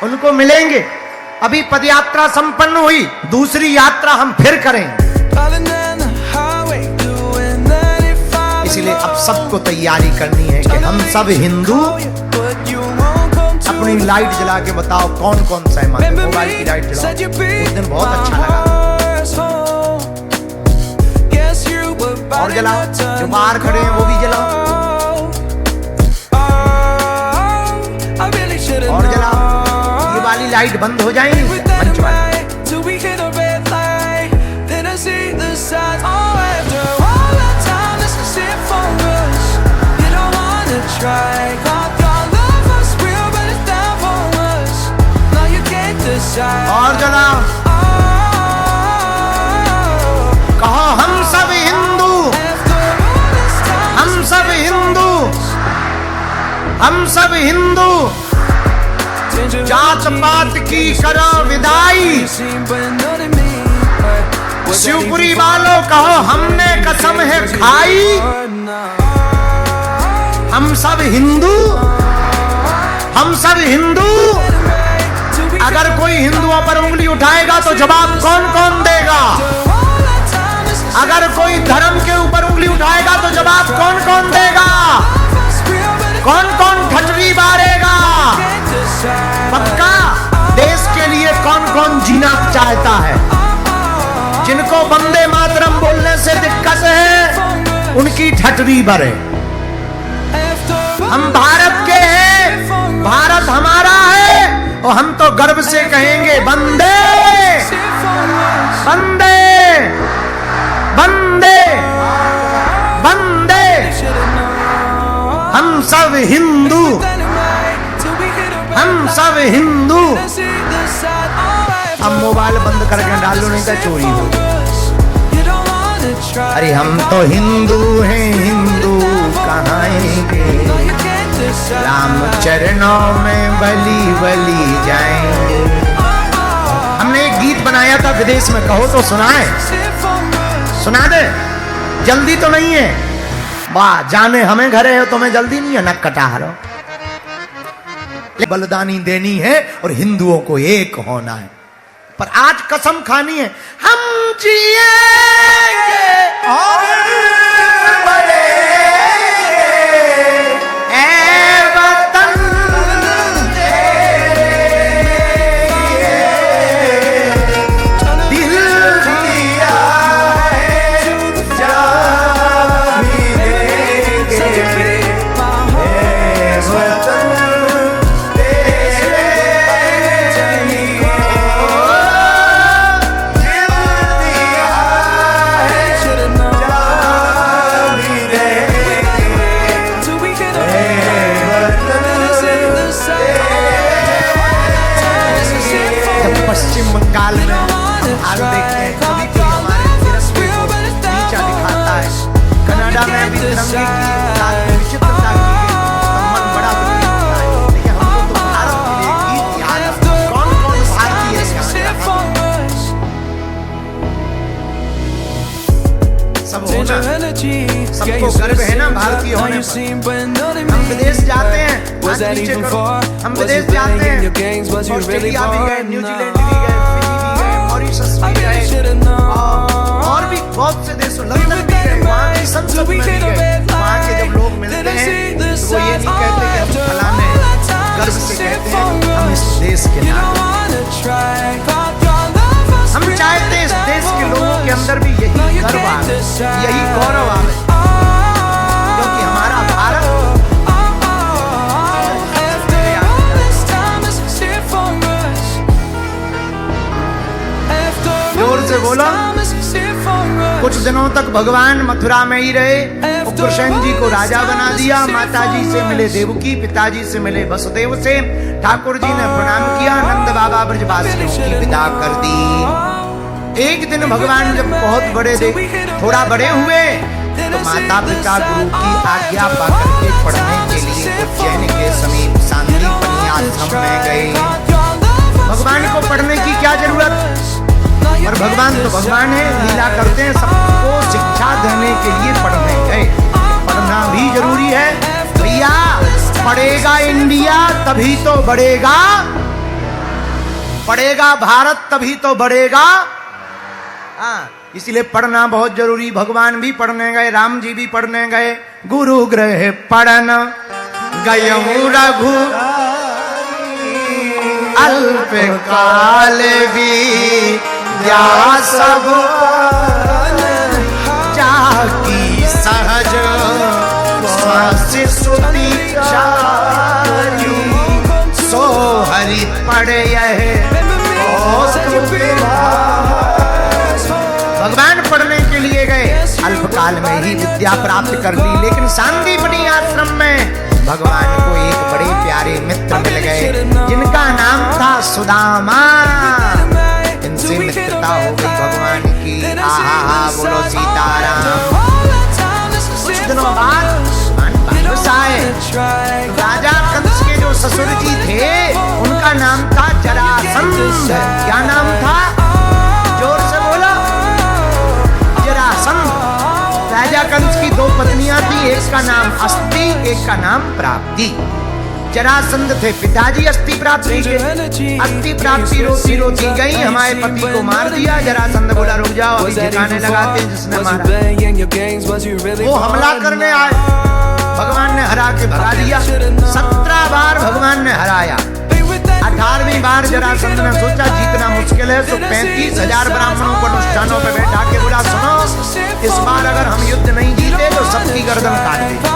उनको मिलेंगे। अभी पदयात्रा संपन्न हुई, दूसरी यात्रा हम फिर करेंगे। इसलिए अब सबको तैयारी करनी है कि हम सब हिंदू। अपनी लाइट जला के बताओ कौन कौन सा है, मोबाइल की लाइट जलाओ। उस दिन बहुत अच्छा लगा। और जलाओ, जो बाहर खड़े हैं वो भी जलाओ, और जलाओ। ये वाली लाइट बंद हो जाएंगी मंच वाली। और जलाओ, कहो हम सब हिंदू, हम सब हिंदू, हम सब हिंदू। जात पात की करो विदाई, शिवपुरी वालों कहो हमने कसम है खाई। हम सब हिंदू, हम सब हिंदू। अगर कोई हिंदुओं पर उंगली उठाएगा तो जवाब कौन कौन देगा? अगर कोई धर्म के ऊपर उंगली उठाएगा तो जवाब कौन कौन देगा? कौन कौन ठटरी मारेगा? पक्का देश के लिए कौन कौन जीना चाहता है? जिनको वंदे मातरम बोलने से दिक्कत है उनकी ठटरी भरे। हम भारत के हैं, भारत हमारा है, और हम तो गर्व से कहेंगे वंदे वंदे वंदे वंदे। हम सब हिंदू, हम सब हिंदू। अब मोबाइल बंद करके डाल लो, नहीं तो चोरी हो। अरे हम तो हिंदू हैं, हिंदू कहाएंगे, राम चरणों में बलि बलि जाएंगे। हमने एक गीत बनाया था विदेश में, कहो तो सुनाए, सुना दे। जल्दी तो नहीं है, वाह जाने हमें घरे हो, तुम्हें जल्दी नहीं है, नक कटा रहो। बलिदानी देनी है और हिंदुओं को एक होना है। पर आज कसम खानी है, हम जिएंगे और पश्चिम बंगाल में हाल देखते हैं, कभी कोई हमारे तिरंगे को नीचा दिखाता है। कनाडा में भी तिरंगे की विचित्रता की मन बड़ा तकलीफ होता है। लेकिन हमको तो भारत के लिए गीत याद है, कौन कौन भारतीय सब होना, सबको गर्व है ना भारतीय होने पर। हम विदेश जाते हैं, हम विदेश जाते हैं, ऑस्ट्रेलिया भी गए, न्यूजीलैंड भी गए, फिजी भी गए, मॉरिशस भी गए, और भी बहुत से देशों, लंदन भी गए, वहाँ की संसद में भी गए। वहाँ के जब लोग मिलते हैं तो वो ये नहीं कहते कि हम फलाने, गर्व से कहते हैं हम इस देश के नाते। हम चाहते हैं इस देश के लोगों के अंदर भी यही गर्व आवे, यही गौरव आवे, क्योंकि हमारा भारत जोर से बोलो। कुछ दिनों तक भगवान मथुरा में ही रहे, उग्रसेन जी को राजा बना दिया। माता जी से मिले देवकी, पिताजी से मिले वसुदेव से। ठाकुर जी ने प्रणाम किया, नंद बाबा ब्रजवासियों की विदा कर दी। एक दिन भगवान जब बहुत बड़े थोड़ा बड़े हुए तो माता पिता गुरु की आज्ञा पाकर के पढ़ने के लिए उज्जैन के समीप सांदीपनि आश्रम में गए। भगवान को पढ़ने की क्या जरूरत, और भगवान तो भगवान है, लीला करते हैं, सबको शिक्षा देने के लिए पढ़ने गए। पढ़ना भी जरूरी है भैया, पढ़ेगा इंडिया तभी तो बढ़ेगा पढ़ेगा भारत तभी तो बढ़ेगा। हाँ, इसलिए पढ़ना बहुत जरूरी। भगवान भी पढ़ने गए, राम जी भी पढ़ने गए। गुरु गृह पढ़न गयऊ रघु अल्प काल भी या सब जाकी सहज स्वास्थ्य सुति चारु सो हरि पढ़े भगवान पढ़ने के लिए गए, अल्पकाल में ही विद्या प्राप्त कर ली। लेकिन सांदीपनी आश्रम में भगवान को एक बड़े प्यारे मित्र मिल गए जिनका नाम था सुदामा। इनसे मित्रता हो गई भगवान की। आहा बोलो सीताराम। कुछ दिनों बाद वापस आए। राजा कंस के जो ससुर जी थे उनका नाम था जरासंध। क्या नाम था? जोर से बोलो। जरासंध। राजा कंस की दो पत्नियां थी, एक का नाम अस्ति, एक का नाम प्राप्ति। जरासंध थे पिताजी अस्ति प्राप्ति के। अस्ति प्राप्ति रोती रोती गई, हमारे पति को मार दिया। जरासंध बोला रुक जाओ, अभी ठिकाने लगाते हैं जिसने मारा। वो हमला करने आए, भगवान ने हरा के भगा दिया। 17 बार भगवान ने हराया। 18वीं बार जरासंध ने सोचा जीतना मुश्किल है, तो 35,000 ब्राह्मणों को अनुष्ठानों पर बैठा के बोला सुनो, इस बार अगर हम युद्ध नहीं जीते तो सबकी गर्दन काट देंगे।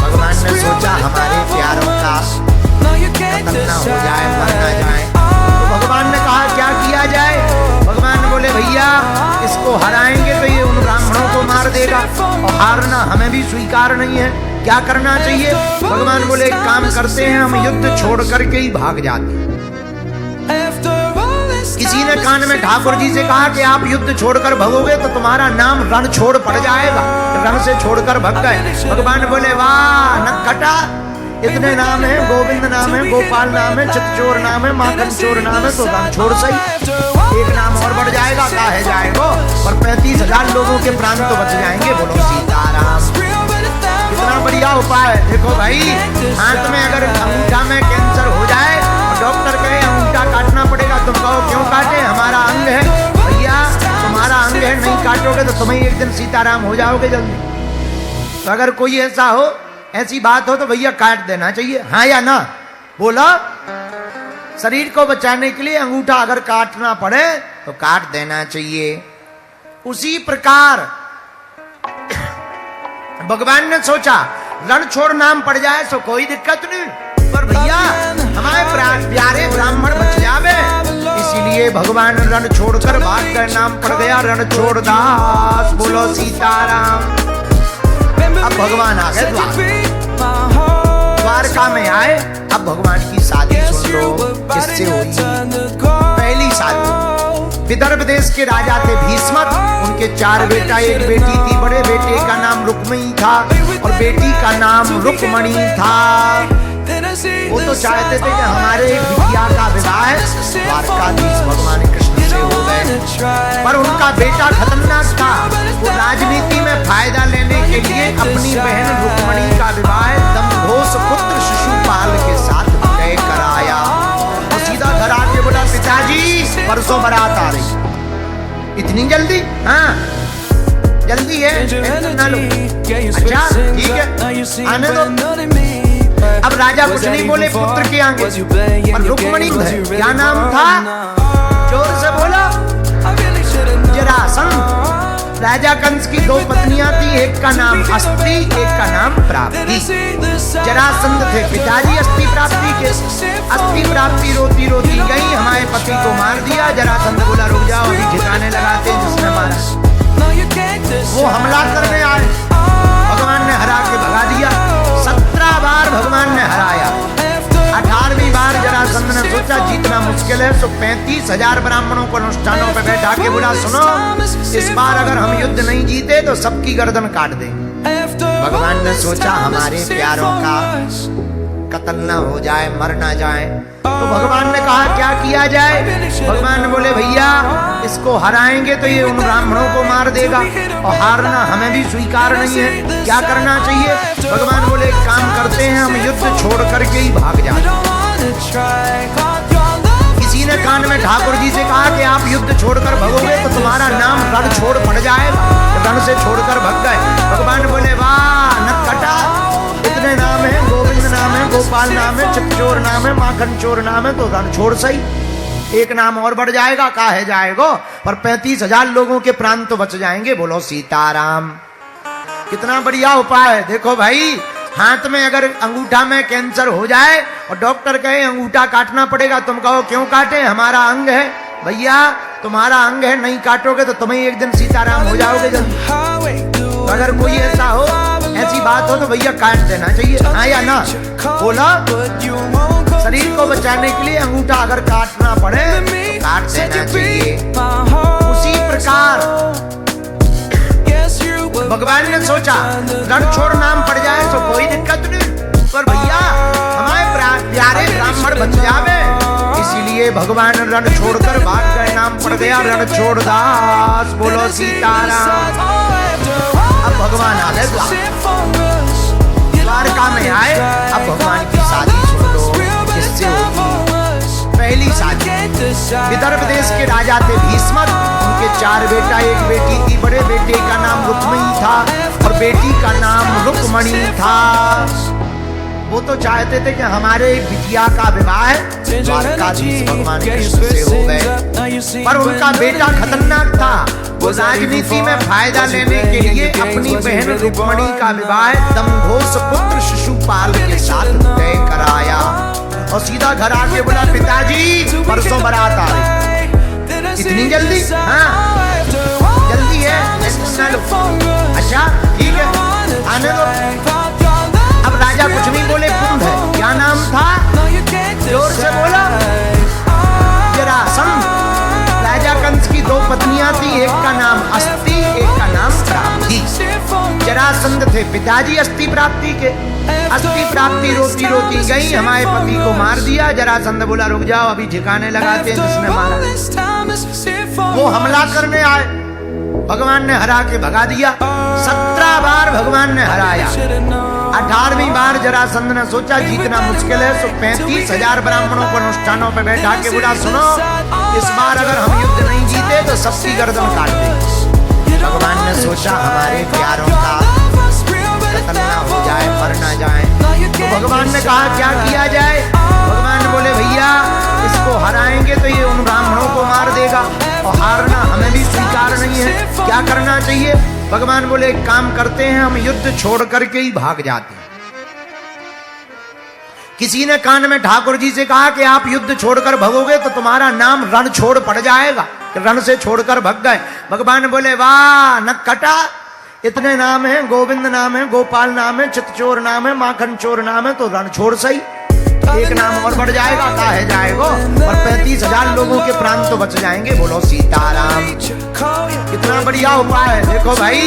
भगवान ने सोचा हमारे प्यारों का कत्ल न हो जाए, मर न जाए। तो भगवान ने कहा क्या किया जाए? भगवान बोले भैया इसको हराएंगे तो ये उन ब्राह्मणों को मार देगा और हारना हमें भी स्वीकार नहीं है, क्या करना चाहिए? भगवान बोले एक काम करते हैं, हम युद्ध छोड़ करके ही भाग जाते हैं। किसी ने कान में ठाकुर जी से कहा कि आप युद्ध छोड़कर भगोगे तो तुम्हारा नाम रण छोड़ पड़ जाएगा। रण से छोड़कर भग गए। भगवान बोले वाह नक्खटा, इतने नाम है, गोविंद नाम है, गोपाल नाम है, चितचोर नाम है, माखन चोर नाम है, तो रण छोड़ सही। एक नाम और बढ़ जाएगा, काहे जाएगा, पर 35,000 लोगों के प्राण तो बच जाएंगे। बोलो सीताराम। कितना बढ़िया उपाय। देखो भाई, हाथ में अगर अंगूठा में कैंसर हो जाए और डॉक्टर कहे अंगूठा काटना पड़ेगा, तुम कहो क्यों काटे, हमारा अंग है। भैया तुम्हारा अंग है, नहीं काटोगे तो तुम्हें एक दिन सीताराम हो जाओगे जल्दी। तो अगर कोई ऐसा हो, ऐसी बात हो तो भैया काट देना चाहिए, हाँ या ना? बोलो। शरीर को बचाने के लिए अंगूठा अगर काटना पड़े तो काट देना चाहिए। उसी प्रकार भगवान ने सोचा रण छोड़ नाम पड़ जाए तो कोई दिक्कत नहीं, पर भैया हमारे प्यारे ब्राह्मण बच जावे, इसीलिए भगवान रण छोड़कर भाग गए। नाम पड़ गया रण छोड़ दास। बोलो सीताराम। अब भगवान आ गए द्वारका में आए। अब भगवान की शादी सुन लो किससे हुई। पहली शादी विदर्भ देश के राजा थे भीष्मक, उनके 4 बेटा, एक बेटी थी। बड़े बेटे का नाम रुक्मिणी था और बेटी का नाम रुक्मणी था। वो तो चाहते थे कि हमारे बिटिया का विवाह द्वारकाधीश भगवान कृष्ण से हो गए, पर उनका बेटा खतरनाक था। वो राजनीति में फायदा लेने के लिए अपनी बहन रुक्मणी का विवाह दमघोष पुत्र शिशुपाल के साथ तय कराया। और सीधा घर आके बोला पिताजी परसों बारात आ रही। इतनी जल्दी? हाँ जल्दी है, ना लो। अच्छा ठीक है आने दो। अब राजा कुछ नहीं बोले पुत्र के आगे, पर रुक्मणी क्या नाम था? जोर से बोलो। जरासंध। राजा कंस की 2 पत्नियां थी, एक का नाम अस्ति, एक का नाम प्राप्ति। जरासंध थे पिताजी अस्ति प्राप्ति के। अस्ति प्राप्ति रोती रोती गई, हमारे पति को मार दिया। जरासंध बोला रुक जाओ, अभी ठिकाने लगाते जिसने मारा। वो हमला करने आए, भगवान ने हरा के भगा दिया। 17 बार भगवान ने हराया। 18वीं बार जरासंध ने सोचा जीतना मुश्किल है, तो 35,000 ब्राह्मणों को अनुष्ठानों पर बैठा के बोला सुनो, इस बार अगर हम युद्ध नहीं जीते तो सबकी गर्दन काट देंगे। भगवान ने सोचा हमारे प्यारों का कत्ल न हो जाए, मर न जाए। तो भगवान ने कहा क्या किया जाए? भगवान बोले भैया इसको हराएंगे तो ये उन ब्राह्मणों को मार देगा और हारना हमें भी स्वीकार नहीं है, क्या करना चाहिए? भगवान बोले एक काम करते हैं, हम युद्ध छोड़ करके ही भाग जाते। किसी ने कान युद्ध छोड़कर भगोगे तो तुम्हारा नाम रण छोड़ पड़ जाएगा। रण से छोड़कर भग गए। भगवान बोले वाह नटखटा, इतने नाम है, गोविंद नाम है, गोपाल नाम है, चिपचोर नाम है, माखन चोर नाम है, तो रण छोड़ सही, एक नाम और बढ़ जाएगा, काहे जाएगो, पर 35,000 लोगों के प्राण तो बच जाएंगे। बोलो सीताराम। कितना बढ़िया उपाय है। देखो भाई, हाथ में अगर अंगूठा में कैंसर हो जाए और डॉक्टर कहे अंगूठा काटना पड़ेगा, तुम कहो क्यों काटे, हमारा अंग है। भैया तुम्हारा अंग है, नहीं काटोगे तो तुम्हें एक दिन सीताराम हो जाओगे जल्दी। तो अगर कोई ऐसा हो, ऐसी बात हो तो भैया काट देना चाहिए, हाँ या ना। बोला शरीर को बचाने के लिए अंगूठा अगर काटना पड़े तो काट देना चाहिए। उसी प्रकार भगवान ने सोचा रण छोड़ नाम पड़ जाए तो कोई दिक्कत नहीं, पर भैया हमारे प्यारे ब्राह्मण बच जावे, इसीलिए भगवान रण छोड़कर भाग गए। नाम पड़ गया रण छोड़ दास। बोलो सीताराम। अब भगवान आ गए द्वारका में आए। अब भगवान की शादी सुन लो किससे होगी। पहली शादी विदर्भ देश के राजा थे भीष्मक, उनके 4 बेटा, एक बेटी थी। बड़े बेटे का नाम रुक्मिणी था और बेटी का नाम रुक्मणी था। वो तो चाहते थे कि हमारे बिटिया का विवाह द्वारकाधीश भगवान कृष्ण से हो गए, पर उनका बेटा खतरनाक था। वो राजनीति में फायदा लेने के लिए अपनी बहन रुक्मणी का विवाह दंभोस पुत्र शिशुपाल के साथ तय कराया और सीधा घर आके बोला पिताजी परसों बारात आ रही। इतनी जल्दी? हाँ जल्दी है, अच्छा ठीक है आने दो। अब राजा कुछ नहीं बोले, कुंभ है। क्या नाम था? जोर से बोला। जरासंध। राजा कंस की 2 पत्नियां थी, एक का नाम अस्ति, एक का नाम प्राप्ति। जरासंध थे पिताजी अस्ति प्राप्ति के। अस्ति प्राप्ति रोती रोती गई, हमारे पति को मार दिया। जरासंध बोला रुक जाओ अभी ठिकाने लगाते हैं जिसने मारा। वो हमला करने आए, भगवान ने हरा के भगा दिया। 17 बार भगवान ने हराया। 18वीं बार जरासंध ने सोचा जीतना मुश्किल है, तो 35,000 ब्राह्मणों को अनुष्ठानों पे बैठा के बोला सुनो, इस बार अगर हम युद्ध नहीं जीते तो सबकी गर्दन काट देंगे। भगवान ने सोचा हमारे प्यारों का कत्ल ना हो जाए, मर ना जाए। तो भगवान ने कहा क्या किया जाए। भगवान बोले भैया इसको हराएंगे तो ये उन ब्राह्मणों को मार देगा और हारना हमें भी स्वीकार नहीं है, क्या करना चाहिए। भगवान बोले एक काम करते हैं, हम युद्ध छोड़ करके ही भाग जाते हैं। किसी ने कान में ठाकुर जी से कहा कि आप युद्ध छोड़कर भगोगे तो तुम्हारा नाम रण छोड़ पड़ जाएगा। रण से छोड़कर भग गए। भगवान बोले वाह नटखटा, इतने नाम है, गोविंद नाम है, गोपाल नाम है, चितचोर नाम है, माखन चोर नाम है, तो रण छोड़ सही, एक नाम और बढ़ जाएगा, काहे जाएगो, और 35,000 लोगों के प्राण तो बच जाएंगे। बोलो सीताराम। कितना बढ़िया उपाय है। देखो भाई,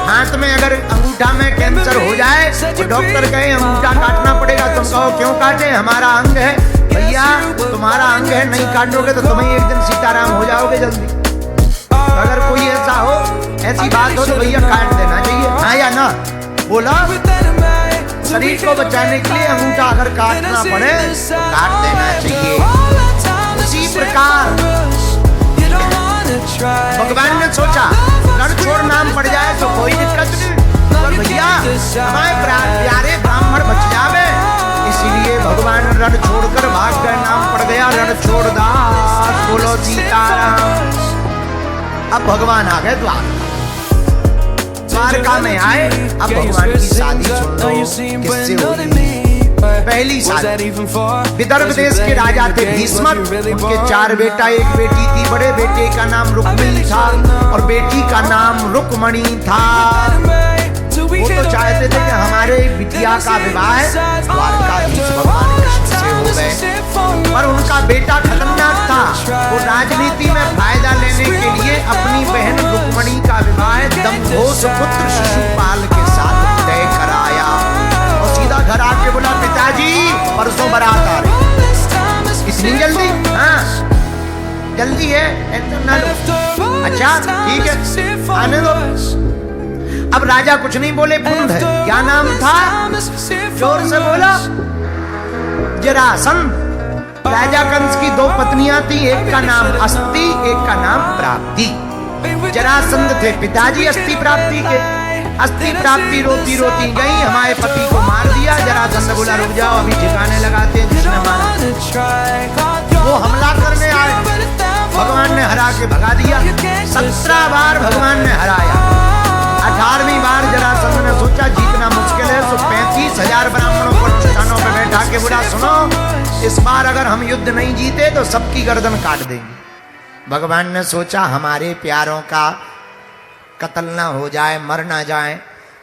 हाथ में अगर अंगूठा में कैंसर हो जाए तो डॉक्टर कहे अंगूठा काटना पड़ेगा, तुम कहो क्यों काटे, हमारा अंग है। भैया तुम्हारा अंग है, नहीं काटोगे तो तुम्हें एक दिन सीताराम हो जाओगे जल्दी। अगर कोई ऐसा हो, ऐसी बात हो तो भैया काट देना चाहिए, हाँ या ना। बोला शरीर को बचाने के लिए अंगूठा अगर काटना पड़े तो काट देना चाहिए। उसी प्रकार भगवान ने सोचा रण छोड़ नाम पड़ जाए तो कोई दिक्कत नहीं, पर भैया हमारे प्यारे ब्राह्मण बच जावे, इसीलिए भगवान रण छोड़कर भाग गए। नाम पड़ गया रण छोड़ दास। बोलो सीताराम। अब भगवान आ गए द्वारका में आए। अब भगवान की शादी सुन लो किससे हुई। पहली शादी विदर्भ देश के राजा थे भीष्मक, उनके 4 बेटा, एक बेटी थी। बड़े बेटे का नाम रुक्मिणी था और बेटी का नाम रुक्मणी था। वो तो चाहते थे कि हमारे बिटिया का विवाह द्वारकाधीश भगवान कृष्ण से हो गए, पर उनका बेटा खतरनाक था। वो राजनीति में फायदा लेने के लिए अपनी बहन रुक्मणी का विवाह दंभोस पुत्र शिशुपाल के साथ तय कराया और सीधा घर आके बोला पिताजी परसों बारात आ रही। इतनी जल्दी? हाँ जल्दी है, टेंशन ना लो। अच्छा ठीक है आने दो। अब राजा कुछ नहीं बोले, कुंभ है। क्या नाम था? जोर से बोला। जरासंध। राजा कंस की 2 पत्नियां थी, एक का नाम अस्ति, एक का नाम प्राप्ति। जरासंध थे पिताजी अस्ति प्राप्ति के। अस्ति प्राप्ति रोती रोती गई, हमारे पति को मार दिया। जरासंध बोला रुक जाओ, अभी ठिकाने लगाते हैं जिसने मारा। वो हमला करने आए, भगवान ने हरा के भगा दिया। 17 बार भगवान ने हराया। 18वीं बार जरासंध ने सोचा जीतना मुश्किल है, तो 35,000 ब्राह्मणों को चट्टानों पर बैठा के बोला सुनो, इस बार अगर हम युद्ध नहीं जीते तो सबकी गर्दन काट देंगे। भगवान ने सोचा हमारे प्यारों का कत्ल ना हो जाए, मर ना जाए।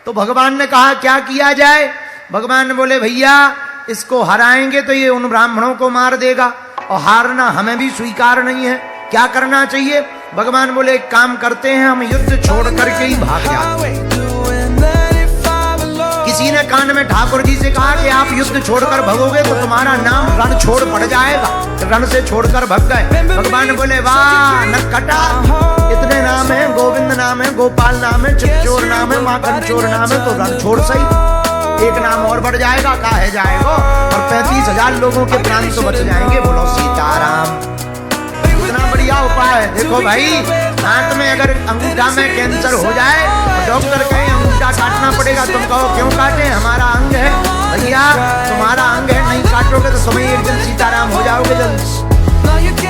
तो भगवान ने कहा क्या किया जाए। भगवान ने बोले भैया इसको हराएंगे तो ये उन ब्राह्मणों को मार देगा, और हारना हमें भी स्वीकार नहीं है। क्या करना चाहिए। भगवान बोले एक काम करते हैं, हम युद्ध छोड़ करके ही भाग जाते हैं। किसी ने कान में ठाकुर जी से कहा कि आप युद्ध छोड़कर भगोगे तो तुम्हारा नाम रण छोड़ पड़ जाएगा। रण से छोड़कर भग गए। भगवान बोले वाह नटखटा, इतने नाम है, गोविंद नाम है, गोपाल नाम है, चित्तचोर नाम है, माखन चोर नाम है, तो रण छोड़ सही, एक नाम और बढ़ जाएगा, काहे जाएगा, और 35,000 लोगों के प्राण तो बच जाएंगे। बोलो सीताराम। इतना बढ़िया उपाय है। देखो भाई, हाथ में अगर अंगूठा में कैंसर हो जाए तो डॉक्टर कहे अंगूठा काटना पड़ेगा, तुम कहो क्यों काटे, हमारा अंग है। भैया तुम्हारा अंग है, नहीं काटोगे तो तुम्हें एक दिन सीताराम हो जाओगे जल्दी।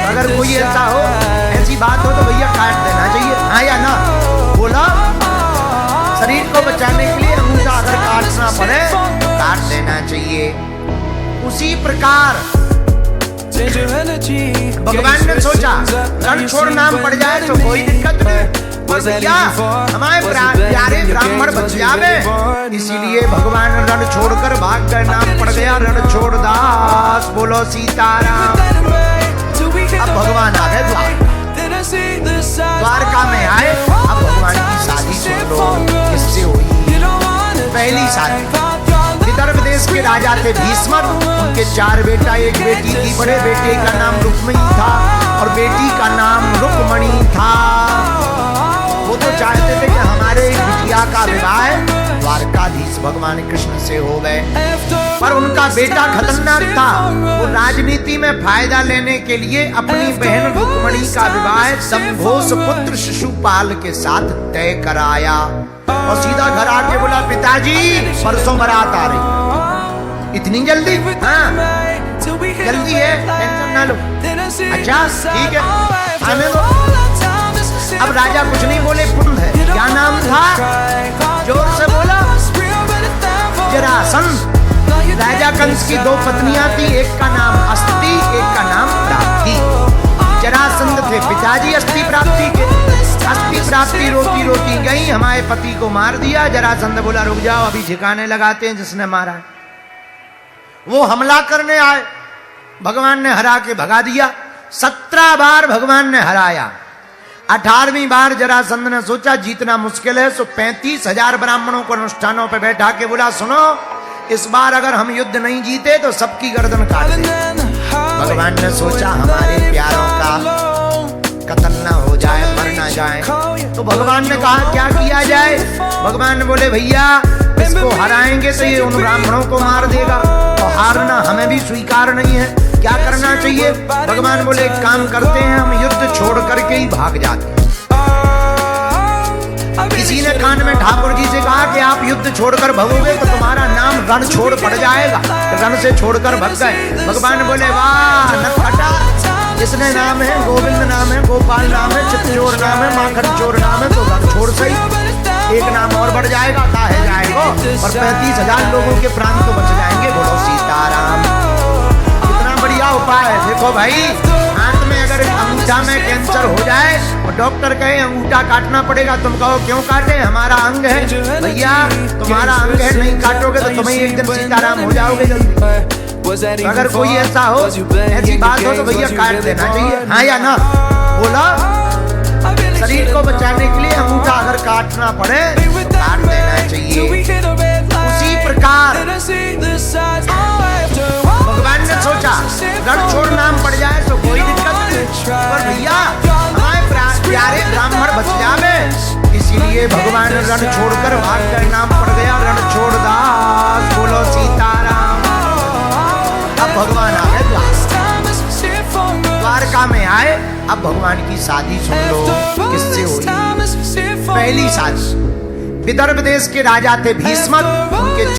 अगर कोई ऐसा हो, ऐसी बात हो तो भैया काट देना चाहिए, हाँ या ना। बोला शरीर को बचाने के लिए अंगूठा अगर काटना पड़े तो काट देना चाहिए। उसी प्रकार भगवान ने सोचा रण छोड़ नाम पड़ जाए तो कोई दिक्कत नहीं, पर भैया हमारे प्यारे ब्राह्मण बच जावे, इसीलिए भगवान रण छोड़कर भाग गए। नाम पड़ गया रण छोड़ दास। बोलो सीताराम। अब भगवान आ गए द्वारका में आए। अब भगवान की शादी सुन लो किससे हुई। पहली शादी विदर्भ देश के राजा थे भीष्मक, उनके 4 बेटा, एक बेटी थी। बड़े बेटे का नाम रुक्मिणी था और बेटी का नाम रुक्मणी था। वो तो चाहते थे कि हमारे बिटिया का विवाह द्वारकाधीश भगवान कृष्ण से हो गए, पर उनका बेटा खतरनाक था। वो राजनीति में फायदा लेने के लिए अपनी बहन रुक्मणी का विवाह दंभोस पुत्र शिशुपाल के साथ तय कराया और सीधा घर आके बोला पिताजी परसों बारात आ रही। इतनी जल्दी? हाँ जल्दी है, टेंशन ना लो। अच्छा ठीक है आने दो। अब राजा कुछ नहीं बोले, पुण्य है। क्या नाम था? जोर से बोला। जरासंध। राजा कंस की 2 पत्नियां थी, एक का नाम अस्ति, एक का नाम प्राप्ति। जरासंध थे पिताजी अस्ति प्राप्ति के। अस्ति प्राप्ति रोती रोती गई, हमारे पति को मार दिया। जरासंध बोला रुक जाओ, अभी ठिकाने लगाते हैं जिसने मारा। वो हमला करने आए, भगवान ने हरा के भगा दिया। 17 बार भगवान ने हराया। 18वीं बार जरासंध ने सोचा जीतना मुश्किल है, तो 35,000 ब्राह्मणों को अनुष्ठानों पर बैठा के बोला सुनो, इस बार अगर हम युद्ध नहीं जीते तो सबकी गर्दन काट देंगे। भगवान ने सोचा हमारे प्यारों का कत्ल ना हो जाए, मर ना जाए। तो भगवान ने कहा क्या किया जाए। भगवान ने बोले भैया इसको हराएंगे तो ये उन ब्राह्मणों को मार देगा, और हारना हमें भी स्वीकार नहीं है। क्या करना चाहिए। भगवान बोले एक काम करते हैं, हम युद्ध छोड़ करके ही भाग जाते हैं। किसी ने कान में ठाकुर जी से कहा कि आप युद्ध छोड़कर भगोगे तो तुम्हारा नाम रण छोड़ पड़ जाएगा। रण से छोड़कर भग गए। भगवान बोले वाह नटखटा, जिसने नाम है गोविंद नाम है, गोपाल नाम है, चित्तचोर नाम है, माखन चोर नाम है, तो रण छोड़ सही, एक नाम और बढ़ जाएगा, काहे जाएगा, और 35,000 लोगों के प्राण तो बच जाएंगे। बोलो सीताराम। कितना बढ़िया उपाय है। देखो भाई, हाथ में अगर अंगूठा में कैंसर हो जाए और डॉक्टर कहे अंगूठा काटना पड़ेगा, तुम कहो क्यों काटे, हमारा अंग है। भैया तुम्हारा अंग है, नहीं काटोगे तो तुम्हें एक दिन सीताराम हो जाओगे जल्दी। अगर कोई ऐसा हो, ऐसी बात हो तो भैया काट देना चाहिए, हाँ या ना। बोला शरीर को बचाने के लिए अंगूठा अगर काटना पड़े तो काट देना चाहिए। उसी प्रकार भगवान ने सोचा रण छोड़ नाम पड़ जाए तो कोई दिक्कत नहीं, पर भैया हमारे प्यारे ब्राह्मण बच जावे, इसीलिए भगवान रण छोड़कर भाग गए। नाम पड़ गया रण छोड़ दास। बोलो सीताराम। अब भगवान आ गए। द्वारिका में आए। अब भगवान की शादी सुन लो किससे हुई। पहली शादी विदर्भ देश के राजा थे भीष्मक, उनके